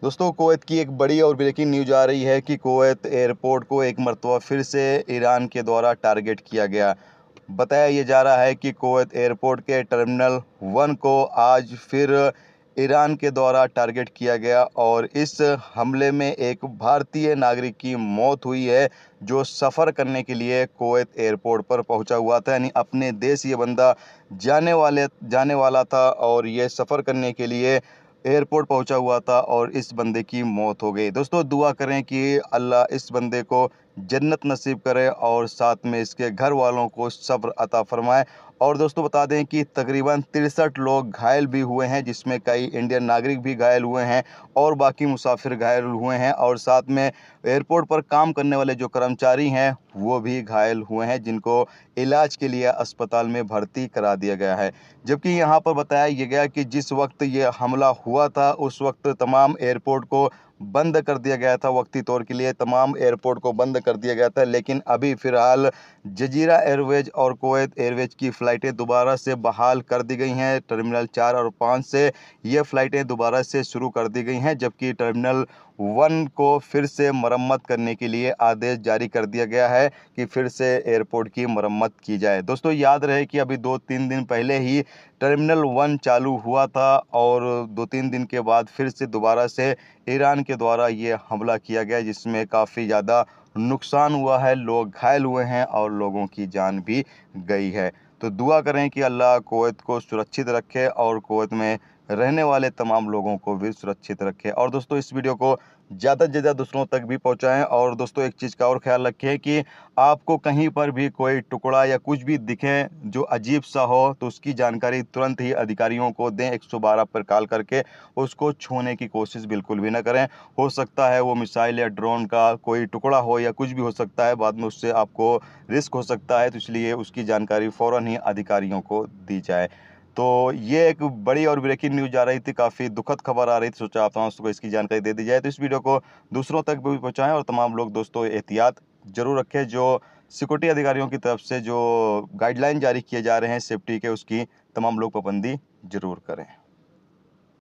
दोस्तों, कुवैत की एक बड़ी और ब्रेकिंग न्यूज आ रही है कि कुवैत एयरपोर्ट को एक मरतबा फिर से ईरान के द्वारा टारगेट किया गया। बताया ये जा रहा है कि कुवैत एयरपोर्ट के टर्मिनल 1 को आज फिर ईरान के द्वारा टारगेट किया गया और इस हमले में एक भारतीय नागरिक की मौत हुई है, जो सफ़र करने के लिए कुवैत एयरपोर्ट पर पहुंचा हुआ था। यानी अपने देश ये बंदा जाने वाला था और ये सफ़र करने के लिए एयरपोर्ट पहुंचा हुआ था और इस बंदे की मौत हो गई। दोस्तों, दुआ करें कि अल्लाह इस बंदे को जन्नत नसीब करे और साथ में इसके घर वालों को सब्र अता फरमाए। और दोस्तों, बता दें कि तकरीबन 63 लोग घायल भी हुए हैं, जिसमें कई इंडियन नागरिक भी घायल हुए हैं और बाकी मुसाफिर घायल हुए हैं। और साथ में एयरपोर्ट पर काम करने वाले जो कर्मचारी हैं वो भी घायल हुए हैं, जिनको इलाज के लिए अस्पताल में भर्ती करा दिया गया है। जबकि यहाँ पर बताया ये गया कि जिस वक्त ये हमला हुआ था उस वक्त तमाम एयरपोर्ट को बंद कर दिया गया था। वक्ती तौर के लिए तमाम एयरपोर्ट को बंद कर दिया गया था, लेकिन अभी फ़िलहाल जजीरा एयरवेज और कुवैत एयरवेज की फ़्लाइटें दोबारा से बहाल कर दी गई हैं। टर्मिनल 4 और 5 से ये फ़्लाइटें दोबारा से शुरू कर दी गई हैं, जबकि टर्मिनल 1 को फिर से मरम्मत करने के लिए आदेश जारी कर दिया गया है कि फिर से एयरपोर्ट की मरम्मत की जाए। दोस्तों, याद रहे कि अभी 2-3 दिन पहले ही टर्मिनल 1 चालू हुआ था और 2-3 दिन के बाद फिर से दोबारा से ईरान के द्वारा ये हमला किया गया, जिसमें काफ़ी ज़्यादा नुकसान हुआ है, लोग घायल हुए हैं और लोगों की जान भी गई है। तो दुआ करें कि अल्लाह कुवैत को सुरक्षित रखे और कुवैत में रहने वाले तमाम लोगों को भी सुरक्षित रखे। और दोस्तों, इस वीडियो को ज़्यादा से ज़्यादा दूसरों तक भी पहुंचाएं। और दोस्तों, एक चीज़ का और ख्याल रखें कि आपको कहीं पर भी कोई टुकड़ा या कुछ भी दिखे जो अजीब सा हो तो उसकी जानकारी तुरंत ही अधिकारियों को दें। 112 पर कॉल करके उसको छूने की कोशिश बिल्कुल भी ना करें। हो सकता है वो मिसाइल या ड्रोन का कोई टुकड़ा हो या कुछ भी हो सकता है, बाद में उससे आपको रिस्क हो सकता है, तो इसलिए उसकी जानकारी फ़ौरन ही अधिकारियों को दी जाए। तो ये एक बड़ी और ब्रेकिंग न्यूज़ आ रही थी, काफ़ी दुखद खबर आ रही थी, सोचा आप तमाम को इसकी जानकारी दे दी जाए। तो इस वीडियो को दूसरों तक भी पहुँचाएँ और तमाम लोग दोस्तों एहतियात ज़रूर रखें। जो सिक्योरिटी अधिकारियों की तरफ से जो गाइडलाइन जारी किए जा रहे हैं सेफ्टी के, उसकी तमाम लोग पाबंदी ज़रूर करें।